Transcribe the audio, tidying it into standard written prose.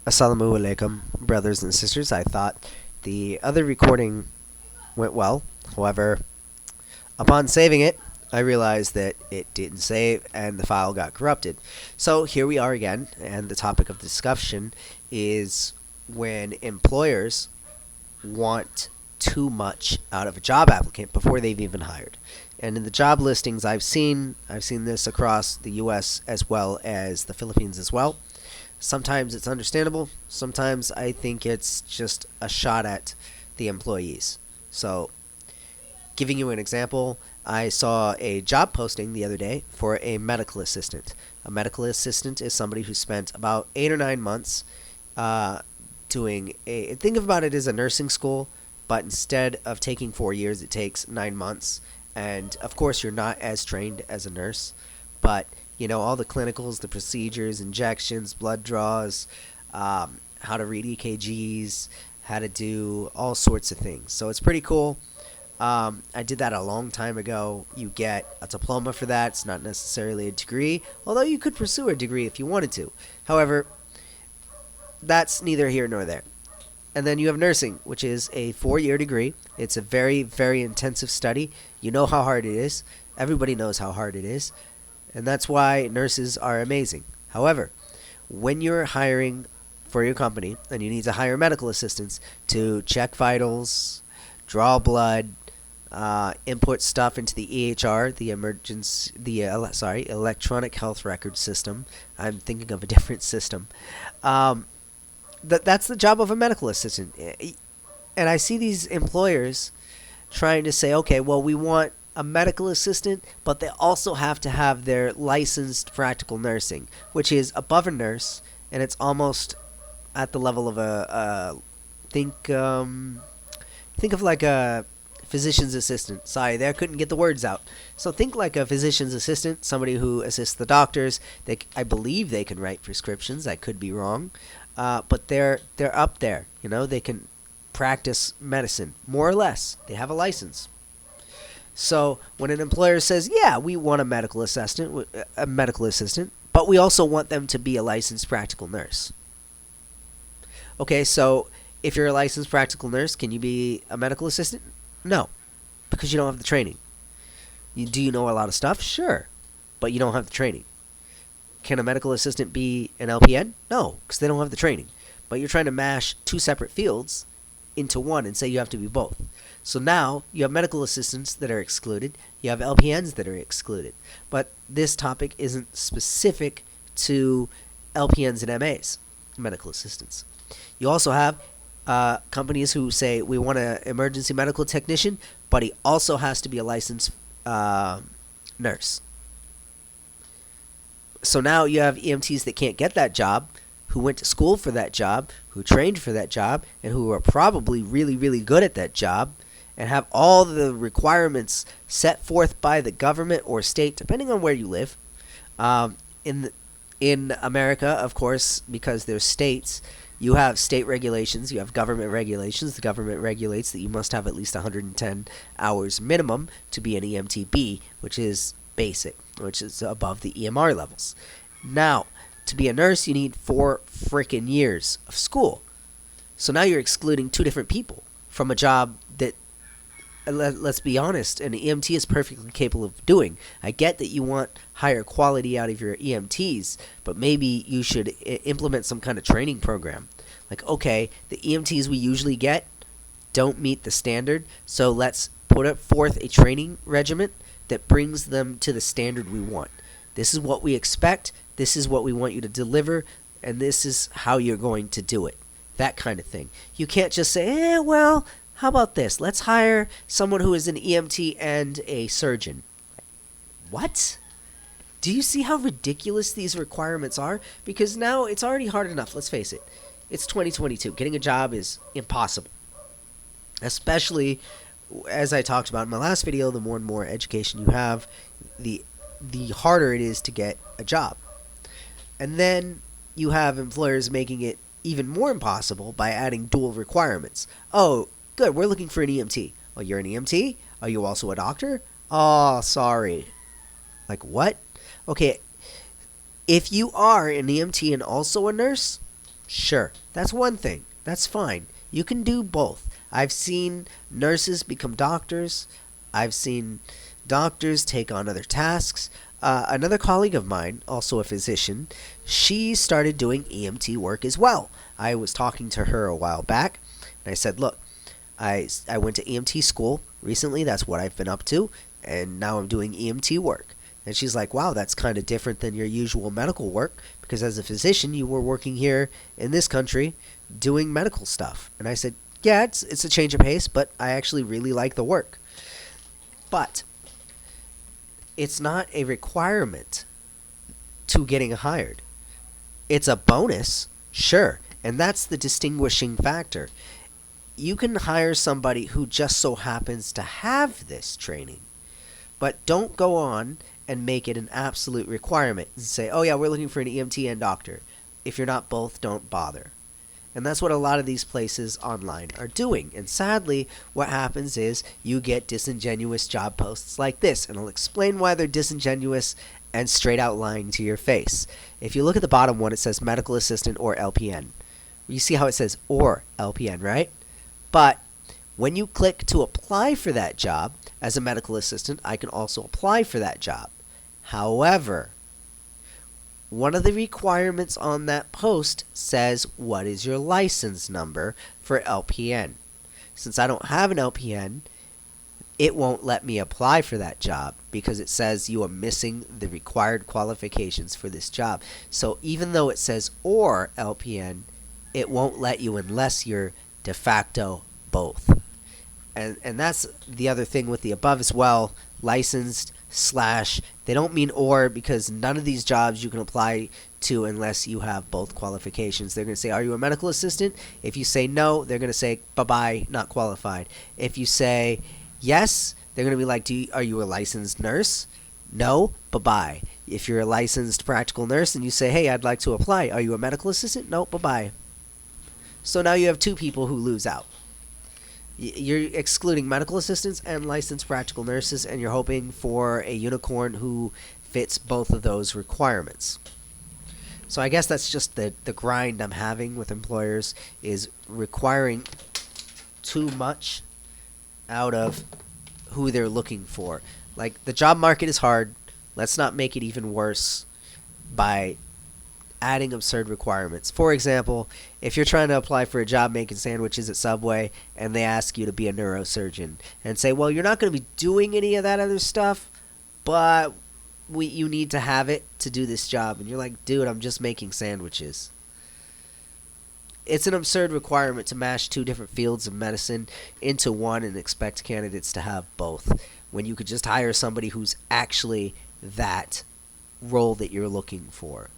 Assalamu alaikum, brothers and sisters. I thought the other recording went well. However, upon saving it, I realized that it didn't save and the file got corrupted. So here we are again, and the topic of discussion is when employers want too much out of a job applicant before they've even hired. And in the job listings I've seen this across the US as well as the Philippines as well. Sometimes it's understandable. Sometimes I think it's just a shot at the employees. So, giving you an example, I saw a job posting the other day for a medical assistant. A medical assistant is somebody who spent about 8 or 9 months doing a. Think about it as a nursing school, but instead of taking 4 years, it takes 9 months. And of course, you're not as trained as a nurse, but all the clinicals, the procedures, injections, blood draws, how to read EKGs, how to do all sorts of things. So it's pretty cool. I did that a long time ago. You get a diploma for that. It's not necessarily a degree, although you could pursue a degree if you wanted to. However, that's neither here nor there. And then you have nursing, which is a 4-year degree. It's a very, very intensive study. You know how hard it is. Everybody knows how hard it is. And that's why nurses are amazing. However, when you're hiring for your company and you need to hire medical assistants to check vitals, draw blood, input stuff into the EHR, electronic health record system. I'm thinking of a different system. That's the job of a medical assistant. And I see these employers trying to say, okay, well, we want a medical assistant, but they also have to have their licensed practical nursing, which is above a nurse, and it's almost at the level of think of like a physician's assistant. Sorry, there, I couldn't get the words out. So think like a physician's assistant, somebody who assists the doctors. I believe they can write prescriptions. I could be wrong, but they're up there. They can practice medicine more or less. They have a license. So when an employer says, "Yeah, we want a medical assistant," but we also want them to be a licensed practical nurse. Okay, so if you're a licensed practical nurse, can you be a medical assistant? No, because you don't have the training. Do you know a lot of stuff? Sure, but you don't have the training. Can a medical assistant be an LPN? No, because they don't have the training. But you're trying to mash two separate fields into one and say you have to be both. So now you have medical assistants that are excluded. You have LPNs that are excluded. But this topic isn't specific to LPNs and MAs, medical assistants. You also have companies who say we want an emergency medical technician, but he also has to be a licensed nurse. So now you have EMTs that can't get that job, who went to school for that job, who trained for that job, and who are probably really, really good at that job, and have all the requirements set forth by the government or state, depending on where you live. In America, of course, because there's states, you have state regulations, you have government regulations. The government regulates that you must have at least 110 hours minimum to be an EMTB, which is basic, which is above the EMR levels. Now, to be a nurse, you need 4 freaking years of school. So now you're excluding two different people from a job that, let's be honest, an EMT is perfectly capable of doing. I get that you want higher quality out of your EMTs, but maybe you should implement some kind of training program. Like, okay, the EMTs we usually get don't meet the standard, so let's put forth a training regimen that brings them to the standard we want. This is what we expect, this is what we want you to deliver, and this is how you're going to do it. That kind of thing. You can't just say, well, how about this? Let's hire someone who is an EMT and a surgeon. What? Do you see how ridiculous these requirements are? Because now it's already hard enough, let's face it. It's 2022. Getting a job is impossible. Especially, as I talked about in my last video, the more and more education you have, the harder it is to get a job. And then you have employers making it even more impossible by adding dual requirements. Oh, good, we're looking for an EMT. Oh, you're an EMT? Are you also a doctor? Oh, sorry. Like, what? Okay, if you are an EMT and also a nurse, Sure, that's one thing. That's fine. You can do both. I've seen nurses become doctors. I've seen doctors take on other tasks. Another colleague of mine, also a physician, she started doing EMT work as well. I was talking to her a while back, and I said, look, I went to EMT school recently. That's what I've been up to. And now I'm doing EMT work. And she's like, wow, that's kind of different than your usual medical work, because as a physician, you were working here in this country doing medical stuff. And I said, yeah, it's a change of pace, but I actually really like the work. But it's not a requirement to getting hired. It's a bonus, sure, and that's the distinguishing factor. You can hire somebody who just so happens to have this training, but don't go on and make it an absolute requirement and say, oh yeah, we're looking for an EMT and doctor. If you're not both, don't bother. And that's what a lot of these places online are doing. And sadly, what happens is you get disingenuous job posts like this. And I'll explain why they're disingenuous and straight out lying to your face. If you look at the bottom one, it says medical assistant or LPN. You see how it says or LPN, right? But when you click to apply for that job as a medical assistant, I can also apply for that job. However, one of the requirements on that post says, what is your license number for LPN? Since I don't have an LPN, it won't let me apply for that job because it says you are missing the required qualifications for this job. So even though it says or LPN, it won't let you unless you're de facto both. And that's the other thing with the above as well, licensed / they don't mean or, because none of these jobs you can apply to unless you have both qualifications. They're going to say, are you a medical assistant? If you say no, they're going to say, bye-bye, not qualified. If you say yes, they're going to be like, are you a licensed nurse? No, bye-bye. If you're a licensed practical nurse and you say, hey, I'd like to apply, are you a medical assistant? No, bye-bye. So now you have two people who lose out. You're excluding medical assistants and licensed practical nurses, and you're hoping for a unicorn who fits both of those requirements. So I guess that's just the grind I'm having with employers, is requiring too much out of who they're looking for. Like, the job market is hard. Let's not make it even worse by adding absurd requirements. For example, if you're trying to apply for a job making sandwiches at Subway and they ask you to be a neurosurgeon and say, well, you're not going to be doing any of that other stuff, but you need to have it to do this job. And you're like, dude, I'm just making sandwiches. It's an absurd requirement to mash two different fields of medicine into one and expect candidates to have both, when you could just hire somebody who's actually that role that you're looking for.